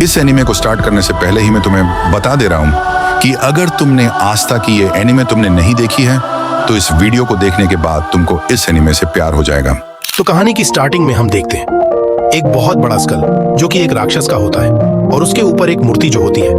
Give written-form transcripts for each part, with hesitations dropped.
इस एनिमे को स्टार्ट करने से पहले ही मैं तुम्हें बता दे रहा हूँ कि अगर तुमने आस्था की ये एनिमे तुमने नहीं देखी है तो इस वीडियो को देखने के बाद तुमको इस एनिमे से प्यार हो जाएगा। तो कहानी की स्टार्टिंग में हम देखते हैं एक बहुत बड़ा स्कल जो कि एक राक्षस का होता है और उसके ऊपर एक मूर्ति जो होती है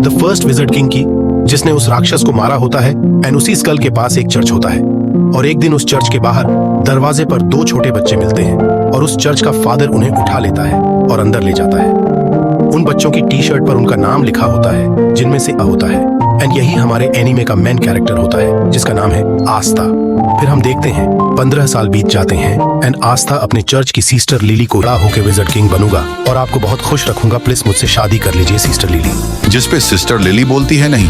द फर्स्ट विज़र्ड किंग की, जिसने उस राक्षस को मारा होता है। एंड उसी स्कल के पास एक चर्च होता है और एक दिन उस चर्च के बाहर दरवाजे पर दो छोटे बच्चे मिलते हैं और उस चर्च का फादर उन्हें उठा लेता है और अंदर ले जाता है। उन बच्चों की टी शर्ट पर उनका नाम लिखा होता है जिनमें से अ होता है। एंड यही हमारे एनीमे का मेन कैरेक्टर होता है जिसका नाम है आस्था। फिर हम देखते हैं 15 साल बीत जाते हैं एंड आस्था अपने चर्च की सिस्टर लिली को बड़ा होकर विज़र्ड किंग बनूंगा और आपको बहुत खुश रखूंगा, प्लीज मुझसे शादी कर लीजिए सिस्टर लिली। जिस पे सिस्टर लिली बोलती है, नहीं,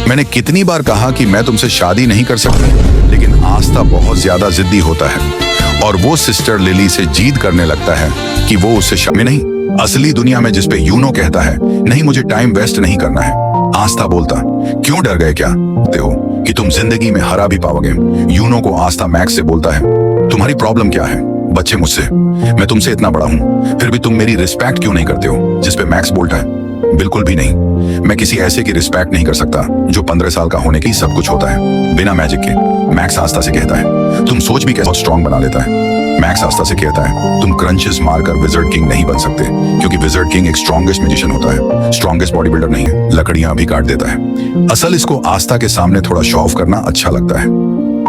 मैंने कितनी बार कहा कि मैं तुमसे शादी नहीं कर सकती, लेकिन आस्था बहुत ज्यादा जिद्दी होता है और वो सिस्टर लिली से जीद करने लगता है कि वो उससे शादी नहीं। असली दुनिया में जिस पे यूनो कहता है नहीं मुझे टाइम वेस्ट नहीं करना है, आस्था बोलता क्यों डर गए क्या हो कि तुम जिंदगी में हरा भी पाओगे। यूनो को आस्था मैक्स से बोलता है तुम्हारी प्रॉब्लम क्या है बच्चे मुझसे, मैं तुमसे इतना बड़ा हूँ फिर भी तुम मेरी रिस्पेक्ट क्यों नहीं करते हो। जिस पे मैक्स बोलता है बिल्कुल भी नहीं, मैं किसी ऐसे की रिस्पेक्ट नहीं कर सकता जो 15 साल का होने की सब कुछ होता है बिना मैजिक के। मैक्स आस्था से कहता है तुम सोच भी कैसे स्ट्रांग बना लेता है। मैक्स आस्था से कहता है तुम क्रंचेस मारकर विज़र्ड किंग नहीं बन सकते क्योंकि विज़र्ड किंग एक स्ट्रॉन्गेस्ट मैजिशियन होता है, स्ट्रॉन्गेस्ट बॉडी बिल्डर नहीं है, लकड़ियां भी काट देता है। असल इसको आस्था के सामने थोड़ा शो ऑफ करना अच्छा लगता है।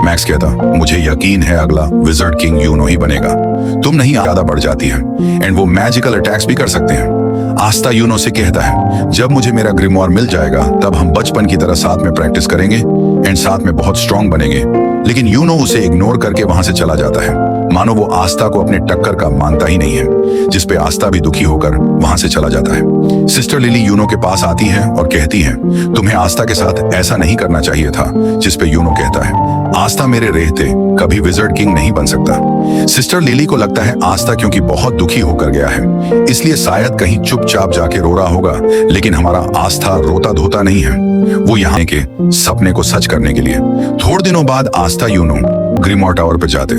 मैक्स कहता मुझे यकीन है अगला विज़र्ड किंग यूनो ही बनेगा, तुम नहीं ज्यादा बढ़ जाती है एंड वो मैजिकल अटैक्स भी कर सकते हैं। आस्था यूनो से कहता है जब मुझे मेरा ग्रिमोर मिल जाएगा तब हम बचपन की तरह साथ में प्रैक्टिस करेंगे एंड साथ में बहुत स्ट्रांग बनेंगे। लेकिन यूनो उसे इग्नोर करके वहां से चला जाता है, मानो वो आस्था को अपने टक्कर का मानता ही नहीं है, जिस पे आस्था भी दुखी होकर वहां से चला जाता है। सिस्टर लिली यूनो के पास आती है और कहती है तुम्हें आस्था के साथ ऐसा नहीं करना चाहिए था, जिस पे यूनो कहता है आस्था मेरे रहते कभी विज़र्ड किंग नहीं बन सकता। सिस्टर लिली को लगता है आस्था क्योंकि बहुत दुखी होकर गया है इसलिए शायद कहीं चुपचाप जाके रो रहा होगा, लेकिन हमारा आस्था रोता धोता नहीं है, वो यहाँ के सपने को सच करने के लिए। थोड़े दिनों बाद आस्था यूनो ग्रिमोर टावर पे जाते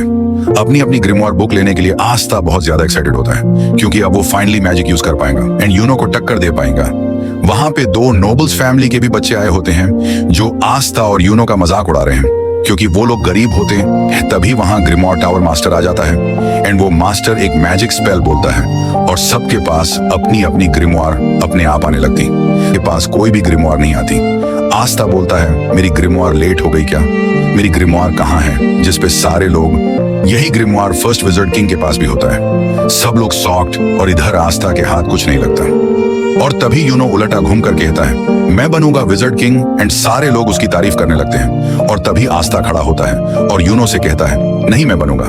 अपनी अपनी ग्रिमोर बुक लेने के लिए। आस्था बहुत ज्यादा एक्साइटेड होता है क्योंकि अब वो फाइनली मैजिक यूज कर पाएगा एंड यूनो को टक्कर दे पाएगा। वहां पे दो नोबल्स फैमिली के भी बच्चे आए होते हैं जो आस्था और यूनो का मजाक उड़ा रहे हैं क्योंकि वो लोग गरीब होते हैं। तभी वहां ग्रिमोर टावर मास्टर आ जाता है एंड वो मास्टर एक मैजिक स्पेल बोलता है और सबके पास अपनी अपनी ग्रिमोर अपने आप आने लगती, के पास कोई भी ग्रिमोर नहीं आती। आस्था बोलता है मेरी ग्रिमोर लेट हो गई क्या, मेरी ग्रिमोर कहाँ है, जिस पे सारे लोग यही ग्रिमोर फर्स्ट विज़र्ड किंग के पास भी होता है। सब लोग शॉक्ड और इधर आस्था के हाथ कुछ नहीं लगता और तभी यूनो उलटा घूम कर कहता है मैं बनूंगा विज़र्ड किंग एंड सारे लोग उसकी तारीफ करने लगते हैं। और तभी आस्था खड़ा होता है और यूनो से कहता है नहीं मैं बनूंगा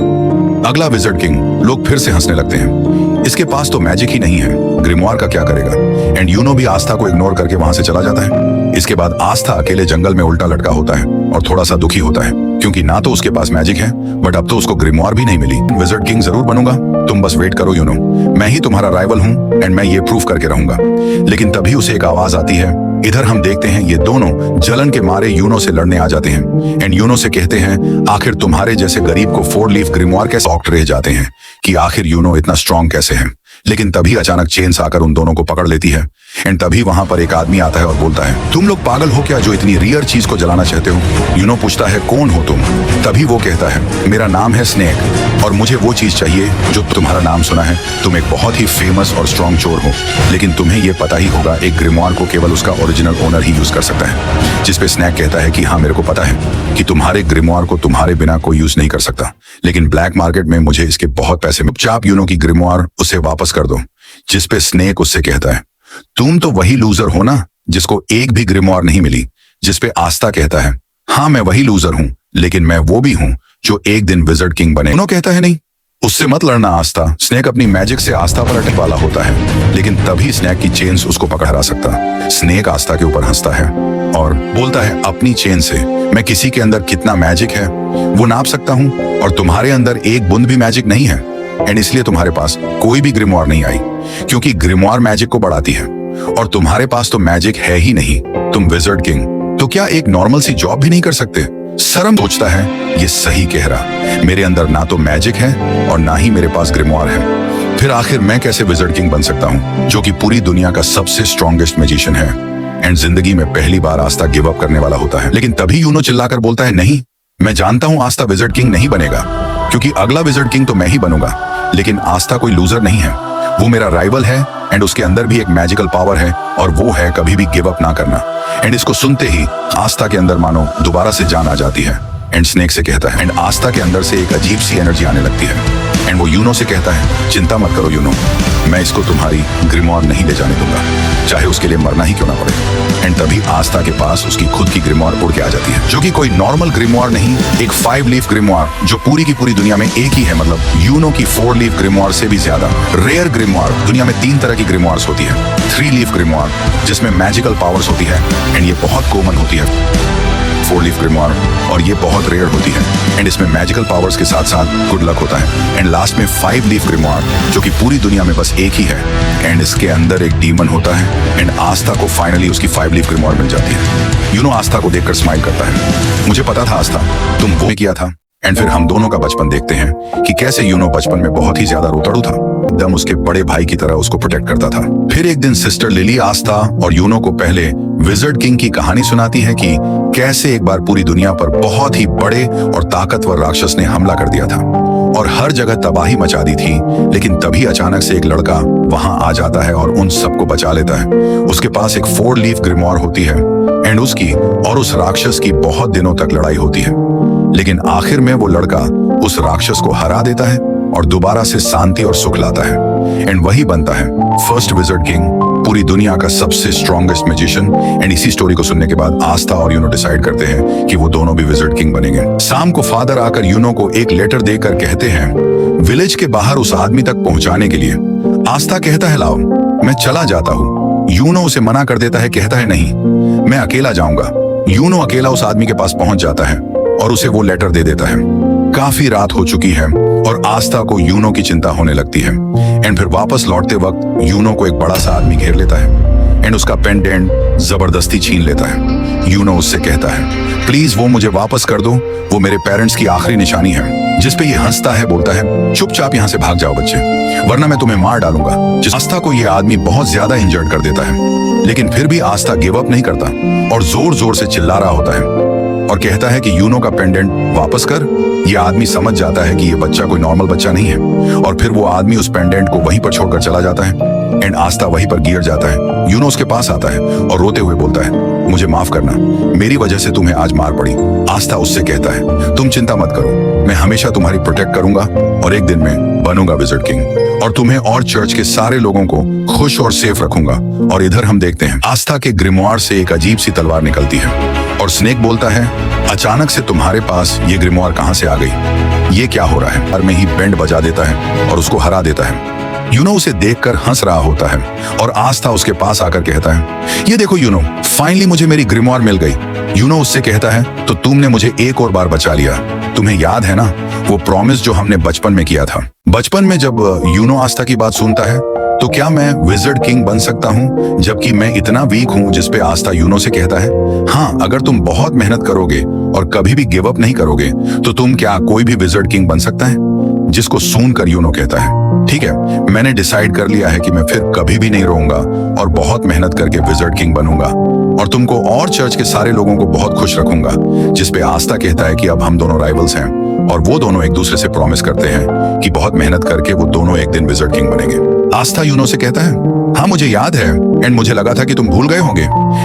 अगला विज़र्ड किंग। लोग फिर से हंसने लगते हैं, इसके पास तो मैजिक ही नहीं है, ग्रिमोर का क्या करेगा। एंड यूनो भी आस्था को इग्नोर करके वहां से चला जाता है। इसके बाद आस्था अकेले जंगल में उल्टा लटका होता है और थोड़ा सा दुखी होता है क्योंकि ना तो उसके पास मैजिक है बट अब तो उसको ग्रिमोर भी नहीं मिली। विज़र्ड किंग जरूर बनूंगा, तुम बस वेट करो यूनो, मैं ही तुम्हारा राइवल हूँ एंड मैं ये प्रूफ करके रहूंगा। लेकिन तभी उसे एक आवाज आती है। इधर हम देखते हैं ये दोनों जलन के मारे यूनो से लड़ने आ जाते हैं एंड यूनो से कहते हैं आखिर तुम्हारे जैसे गरीब को 4 लीफ ग्रिमोर कैसे शॉक्ड रह जाते हैं कि आखिर यूनो इतना स्ट्रांग कैसे है। लेकिन तभी अचानक चेन्स आकर उन दोनों को पकड़ लेती है एंड तभी वहां पर एक आदमी आता है और बोलता है तुम लोग पागल हो क्या जो इतनी रियर चीज को जलाना चाहते हो। यूनो पूछता है कौन हो तुम। तभी वो कहता है मेरा नाम है स्नेक और मुझे वो चीज चाहिए जो तुम्हारा नाम सुना है, तुम एक बहुत ही फेमस और स्ट्रांग चोर हो, लेकिन तुम्हें ये पता ही होगा एक ग्रिमोर को केवल उसका ओरिजिनल ओनर ही यूज कर सकता है। जिस पे स्नेक कहता है कि हाँ मेरे को पता है कि तुम्हारे ग्रिमोर को तुम्हारे बिना कोई यूज नहीं कर सकता, लेकिन ब्लैक मार्केट में मुझे इसके बहुत पैसे मिले, चुपचाप यूनो की ग्रिमोर उसे वापस कर दो। जिस पे स्नेक उससे कहता है तुम तो वही लूजर हो ना जिसको एक भी ग्रिमोर नहीं मिली। जिस पे आस्था कहता है हाँ मैं वही लूजर हूँ, लेकिन मैं वो भी हूँ जो एक दिन विज़र्ड किंग बने। यूनो कहता है नहीं उससे मत लड़ना आस्था। स्नेक अपनी मैजिक से आस्था पर अटक वाला होता है, लेकिन तभी स्नेक की चेन्स उसको पकड़ हरा सकता। स्नेक आस्था के ऊपर हंसता है और बोलता है अपनी चेन से मैं किसी के अंदर कितना मैजिक है वो नाप सकता हूँ और तुम्हारे अंदर एक बूंद भी मैजिक नहीं है एंड इसलिए तुम्हारे पास कोई भी ग्रिमोर नहीं आई क्योंकि ग्रिमोर मैजिक को बढ़ाती है और तुम्हारे पास तो मैजिक है ही नहीं, तुम विज़र्ड किंग तो क्या एक नॉर्मल सी जॉब भी नहीं कर सकते। शर्म सोचता है ये सही कह रहा, मेरे अंदर ना तो मैजिक है और ना ही मेरे पास ग्रिमोर है। फिर आखिर मैं कैसे विजर्ड किंग बन सकता हूँ, जो कि पूरी दुनिया का सबसे स्ट्रॉन्गेस्ट मैजिशियन है एंड जिंदगी में पहली बार आस्था गिव अप करने वाला होता है। लेकिन तभी यूनो चिल्लाकर बोलता है, नहीं, मैं जानता हूँ आस्था विजर्ड किंग नहीं बनेगा, क्योंकि अगला विजर्ड किंग तो मैं ही बनूंगा। लेकिन आस्था कोई लूजर नहीं है, वो मेरा राइवल है एंड उसके अंदर भी एक मैजिकल पावर है और वो है कभी भी गिव अप ना करना। एंड इसको सुनते ही आस्था के अंदर मानो दोबारा से जान आ जाती है एंड स्नेक से कहता है, एंड आस्था के अंदर से एक अजीब सी एनर्जी आने लगती है एंड वो यूनो से कहता है, चिंता मत करो यूनो, मैं इसको तुम्हारी ग्रिमोर नहीं ले जाने दूंगा, चाहे उसके लिए मरना ही क्यों ना पड़े। एंड तभी आस्था के पास उसकी खुद की ग्रिमोर उड़ के आ जाती है, जो कि कोई नॉर्मल ग्रिमोर नहीं, एक 5 लीफ ग्रिमोर, जो पूरी की पूरी दुनिया में एक ही है। मतलब यूनो की 4 लीफ ग्रिमोर से भी ज्यादा रेयर ग्रिमोर। दुनिया में 3 तरह की ग्रिमोर्स होती है। 3 लीफ ग्रिमोर जिसमें मैजिकल पावर्स होती है एंड ये बहुत कॉमन होती है। 4 लीफ ग्रिमोर और ये बहुत रेयर होती है एंड इसमें मैजिकल पावर्स के साथ साथ गुड लक होता है। एंड लास्ट में 5 लीफ ग्रिमोर, जो कि पूरी दुनिया में बस एक ही है एंड इसके अंदर एक डीमन होता है एंड आस्था को फाइनली उसकी 5 लीफ ग्रिमोर मिल जाती है। यूनो आस्था को देखकर स्माइल करता है, मुझे पता था आस्था, तुम वो किया था। एंड फिर हम दोनों का बचपन देखते हैं कि कैसे यूनो बचपन में बहुत ही ज्यादा रोतड़ू था, एकदम उसके बड़े भाई की तरह उसको प्रोटेक्ट करता था। फिर एक दिन सिस्टर लिली आस्था और यूनो को पहले विजर्ड किंग की कहानी सुनाती है कि कैसे एक बार पूरी दुनिया पर बहुत ही बड़े और ताकतवर राक्षस ने हमला कर दिया था और हर जगह तबाही मचा दी थी। लेकिन तभी अचानक से एक लड़का वहां आ जाता है और उन सबको बचा लेता है। उसके पास एक 4 लीफ ग्रिमोर होती है एंड उसकी और उस राक्षस की बहुत दिनों तक लड़ाई होती है, लेकिन आखिर में वो लड़का उस राक्षस को हरा देता है और दोबारा से शांति और सुख लाता है एंड वही बनता है फर्स्ट विजर्ड किंग, पूरी दुनिया का सबसे स्ट्रॉन्गेस्ट मैजिशियन। एंड इसी स्टोरी को सुनने के बाद आस्था और यूनो डिसाइड करते हैं कि वो दोनों भी विजर्ड किंग बनेंगे। शाम को फादर आकर यूनो को एक लेटर देकर कहते हैं विलेज के बाहर उस आदमी तक पहुंचाने के लिए। आस्था कहता है, लाओ, मैं चला जाता हूँ। यूनो उसे मना कर देता है, कहता है, नहीं, मैं अकेला जाऊंगा। यूनो अकेला उस आदमी के पास पहुंच जाता है और उसे वो लेटर दे देता है। काफी रात हो चुकी है और आस्था को यूनो की चिंता होने लगती है एंड फिर वापस लौटते वक्त यूनो को एक बड़ा सा आदमी घेर लेता है एंड उसका पेंडेंट जबरदस्ती छीन लेता है। यूनो उससे कहता है, प्लीज वो मुझे वापस कर दो, वो मेरे पेरेंट्स की आखिरी निशानी है। जिस पे ये हंसता है, बोलता है, चुपचाप यहाँ से भाग जाओ बच्चे, वरना मैं तुम्हें मार डालूंगा। आस्था को ये आदमी बहुत ज्यादा इंजर्ड कर देता है, लेकिन फिर भी आस्था गिव अप नहीं करता और जोर जोर से चिल्ला रहा होता है और कहता है कि यूनो का पेंडेंट वापस कर। ये आदमी समझ जाता है कि ये बच्चा कोई नॉर्मल बच्चा नहीं है और फिर वो आदमी उस पेंडेंट को वहीं पर छोड़कर चला जाता है एंड आस्था वहीं पर गिर जाता है। यूनो उसके पास आता है और रोते हुए बोलता है, मुझे माफ करना, मेरी वजह से तुम्हें आज मार पड़ी। आस्था उससे कहता है, तुम चिंता मत करो, मैं हमेशा तुम्हारी प्रोटेक्ट करूंगा और एक दिन मैं बनूंगा विजर्ड किंग और तुम्हें और चर्च के सारे लोगों को खुश और सेफ रखूंगा। और इधर हम देखते हैं आस्था के ग्रिमोर से एक अजीब सी तलवार निकलती है और स्नेक बोलता है, अचानक से तुम्हारे पास ये ग्रिमोर कहां से आ गई? ये क्या हो रहा है? और में ही बैंड बजा देता है और उसको हरा देता है। यूनो उसे देखकर हंस रहा होता है और आस्था उसके पास आकर कहता है, ये देखो यूनो, फाइनली मुझे मेरी ग्रिमोर मिल गई। यूनो उससे कहता है, तो तुमने मुझे एक और बार बचा लिया। तुम्हें याद है ना वो प्रॉमिस जो हमने बचपन में किया था? बचपन में जब यूनो आस्था की बात सुनता है, तो क्या मैं विजर्ड किंग बन सकता हूँ जबकि मैं इतना वीक हूँ? जिस पे आस्था यूनो से कहता है, हाँ, अगर तुम बहुत मेहनत करोगे और कभी भी गिव अप नहीं करोगे तो तुम क्या कोई भी विजर्ड किंग बन सकता है? जिसको सुनकर यूनो कहता है, ठीक है, मैंने डिसाइड कर लिया है कि मैं फिर कभी भी नहीं रोऊंगा और बहुत मेहनत करके विजर्ड किंग बनूंगा और तुमको और चर्च के सारे लोगों को बहुत खुश रखूंगा। जिस पे आस्था कहता है कि अब हम दोनों राइवल्स हैं और वो दोनों एक दूसरे से प्रॉमिस करते हैं कि बहुत मेहनत करके वो दोनों एक दिन विजर्ड किंग बनेंगे। आस्था यूनो से कहता है, हाँ मुझे याद है एंड मुझे लगा था कि तुम भूल गए होंगे।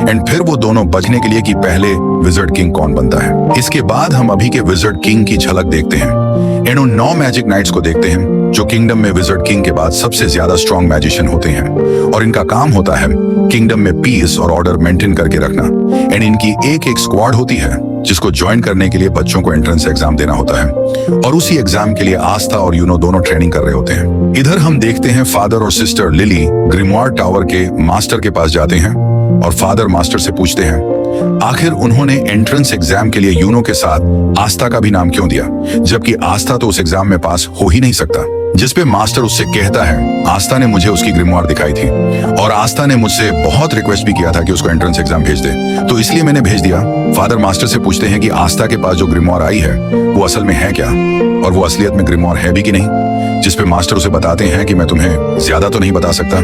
एंड फिर वो दोनों बचने के लिए कि पहले विजर्ड किंग कौन बनता है। इसके बाद हम अभी के विजर्ड किंग की झलक देखते हैं एंड उन 9 मैजिक नाइट्स को देखते हैं जो किंगडम में विजर्ड किंग के बाद सबसे ज्यादा स्ट्रॉन्ग मैजिशियन होते हैं और इनका काम होता है किंगडम में पीस और ऑर्डर मेंटेन करके रखना। एंड इनकी एक एक स्क्वाड होती है जिसको ज्वाइन करने के लिए बच्चों को एंट्रेंस एग्जाम देना होता है और उसी एग्जाम के लिए आस्था और यूनो दोनों ट्रेनिंग कर रहे होते हैं। इधर हम देखते हैं फादर और सिस्टर लिली ग्रिमोर टावर के मास्टर के पास जाते हैं और फादर मास्टर से पूछते हैं, आखिर उन्होंने एंट्रेंस एग्जाम के लिए यूनो के साथ आस्था का भी नाम क्यों दिया, जबकि आस्था तो उस एग्जाम में पास हो ही नहीं सकता। जिस पे मास्टर उससे कहता है, आस्था ने मुझे उसकी ग्रिमोर दिखाई थी और आस्था ने मुझसे बहुत रिक्वेस्ट भी किया था कि उसको एंट्रेंस एग्जाम भेज दे, तो इसलिए मैंने भेज दिया। फादर मास्टर से पूछते हैं कि आस्था के पास जो ग्रिमोर आई है वो असल में है क्या और वो असलियत में ग्रिमोर है भी कि नहीं। जिसपे मास्टर उसे बताते हैं कि मैं तुम्हें ज्यादा तो नहीं बता सकता,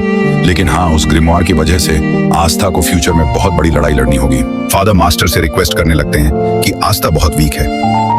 लेकिन हाँ, उस ग्रिमवार की वजह से आस्था को फ्यूचर में बहुत बड़ी लड़ाई लड़नी होगी। फादर मास्टर से रिक्वेस्ट करने लगते हैं कि आस्था बहुत वीक है,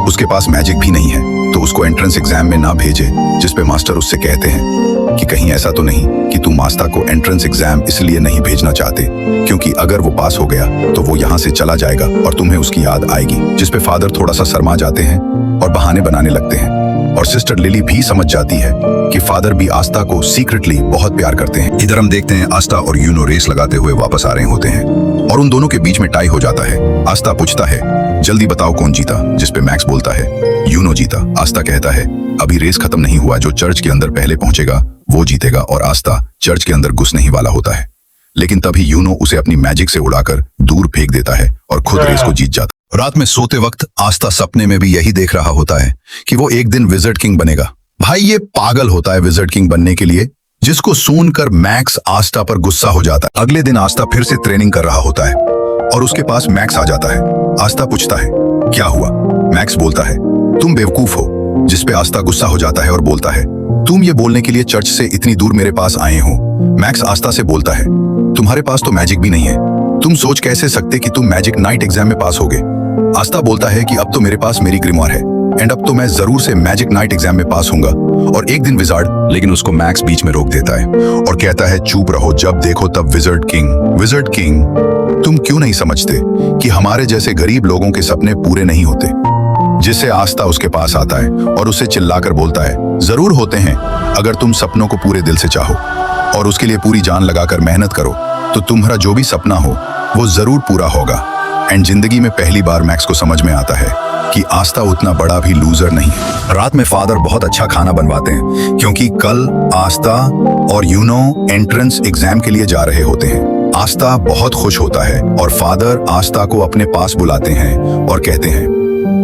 उसके पास मैजिक भी नहीं है, तो उसको एंट्रेंस एग्जाम में ना भेजे। जिसपे मास्टर उससे कहते हैं कि कहीं ऐसा तो नहीं कि तुम आस्था को एंट्रेंस एग्जाम इसलिए नहीं भेजना चाहते क्योंकि अगर वो पास हो गया तो वो यहाँ से चला जाएगा और तुम्हें उसकी याद आएगी। जिसपे फादर थोड़ा सा शर्मा जाते हैं और बहाने बनाने लगते हैं, और सिस्टर लिली भी समझ जाती है कि फादर भी आस्था को सीक्रेटली बहुत प्यार करते हैं। इधर हम देखते हैं आस्था और यूनो रेस लगाते हुए वापस आ रहे होते हैं और उन दोनों के बीच में टाई हो जाता है। आस्था पूछता है, जल्दी बताओ कौन जीता? जिसपे मैक्स बोलता है, यूनो जीता। आस्था कहता है, अभी रेस खत्म नहीं हुआ, जो चर्च के अंदर पहले पहुंचेगा वो जीतेगा। और आस्था चर्च के अंदर घुसने ही वाला होता है, लेकिन तभी यूनो उसे अपनी मैजिक से उड़ाकर दूर फेंक देता है और खुद रेस को जीत जाता है। रात में सोते वक्त आस्था सपने में भी यही देख रहा होता है कि वो एक दिन विजर्ड किंग बनेगा। भाई ये पागल होता है विजर्ड किंग बनने के लिए, जिसको सुनकर मैक्स आस्था पर गुस्सा हो जाता है। अगले दिन आस्था फिर से ट्रेनिंग कर रहा होता है और उसके पास मैक्स आ जाता है। आस्था पूछता है, क्या हुआ? मैक्स बोलता है, तुम बेवकूफ हो। जिसपे आस्था गुस्सा हो जाता है और बोलता है, तुम ये बोलने के लिए चर्च से इतनी दूर मेरे पास आए हो। मैक्स आस्था से बोलता है, तुम्हारे पास तो मैजिक भी नहीं है, तुम सोच कैसे सकते कि तुम मैजिक नाइट एग्जाम में पास होगे। आस्था बोलता है कि अब तो मेरे पास मेरी ग्रिमवार है एंड अब तो मैं जरूर से मैजिक नाइट एग्जाम में पास होऊंगा और एक दिन विजार्ड। लेकिन उसको मैक्स बीच में रोक देता है और कहता है, चुप रहो, जब देखो तब विजर्ड किंग। विजर्ड किंग, तुम क्यों नहीं समझते कि हमारे जैसे गरीब लोगों के सपने पूरे नहीं होते? जिससे आस्था उसके पास आता है और उसे चिल्लाकर बोलता है, जरूर होते हैं, अगर तुम सपनों को पूरे दिल से चाहो और उसके लिए पूरी जान लगाकर मेहनत करो तो तुम्हारा जो भी सपना हो वो जरूर पूरा होगा। एंड जिंदगी में पहली बार मैक्स को समझ में आता है कि आस्था उतना बड़ा भी लूजर नहीं है। रात में फादर बहुत अच्छा खाना बनवाते हैं क्योंकि कल आस्था और यूनो एंट्रेंस एग्जाम के लिए जा रहे होते हैं। आस्था बहुत खुश होता है और फादर आस्था को अपने पास बुलाते हैं और कहते हैं,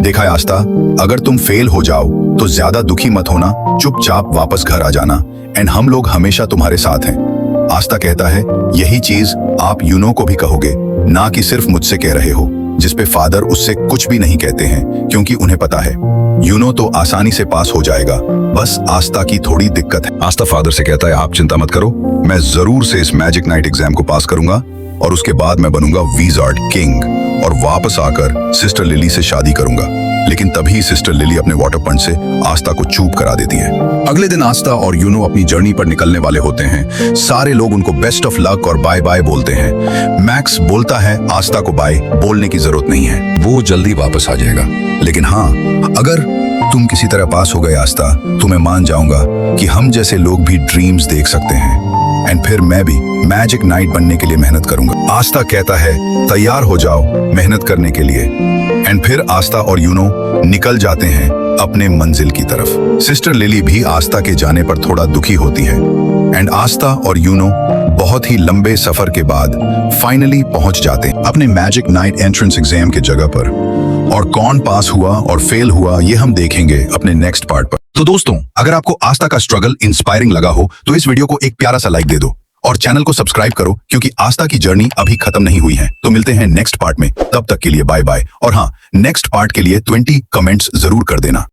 देखा है आस्था, अगर तुम फेल हो जाओ तो ज्यादा दुखी मत होना, चुपचाप वापस घर आ जाना एंड हम लोग हमेशा तुम्हारे साथ हैं। आस्था कहता है, यही चीज आप यूनो को भी कहोगे, ना कि सिर्फ मुझसे कह रहे हो। जिसपे फादर उससे कुछ भी नहीं कहते हैं क्योंकि उन्हें पता है यूनो तो आसानी से पास हो जाएगा, बस आस्था की थोड़ी दिक्कत है। आस्था फादर से कहता है, आप चिंता मत करो, मैं जरूर से इस मैजिक नाइट एग्जाम को पास करूंगा और उसके बाद मैं बनूंगा विजार्ड किंग और वापस आकर सिस्टर लिली से शादी करूंगा। लेकिन तभी सिस्टर लिली अपने वाटर पंच से आस्था को चूप करा देती है। अगले दिन आस्था और यूनो अपनी जर्नी पर निकलने वाले होते हैं। सारे लोग उनको बेस्ट ऑफ लक और बाय बाय बोलते हैं। मैक्स बोलता है आस्था को बाय बोलने की जरूरत नहीं है, वो जल्दी वापस आ जाएगा। लेकिन हाँ, अगर तुम किसी तरह पास हो गए आस्था, तो मैं मान जाऊंगा कि हम जैसे लोग भी ड्रीम्स देख सकते हैं एंड फिर मैं भी मैजिक नाइट बनने के लिए मेहनत करूंगा। आस्था कहता है, तैयार हो जाओ मेहनत करने के लिए। एंड फिर आस्था और यूनो निकल जाते हैं अपने मंजिल की तरफ। सिस्टर लिली भी आस्था के जाने पर थोड़ा दुखी होती है एंड आस्था और यूनो बहुत ही लंबे सफर के बाद फाइनली पहुंच जाते हैं अपने मैजिक नाइट एंट्रेंस एग्जाम के जगह पर। और कौन पास हुआ और फेल हुआ ये हम देखेंगे अपने नेक्स्ट पार्ट पर। तो दोस्तों, अगर आपको आस्था का स्ट्रगल इंस्पायरिंग लगा हो तो इस वीडियो को एक प्यारा सा लाइक दे दो और चैनल को सब्सक्राइब करो क्योंकि आस्था की जर्नी अभी खत्म नहीं हुई है। तो मिलते हैं नेक्स्ट पार्ट में, तब तक के लिए बाय बाय। और हाँ, नेक्स्ट पार्ट के लिए 20 कमेंट्स जरूर कर देना।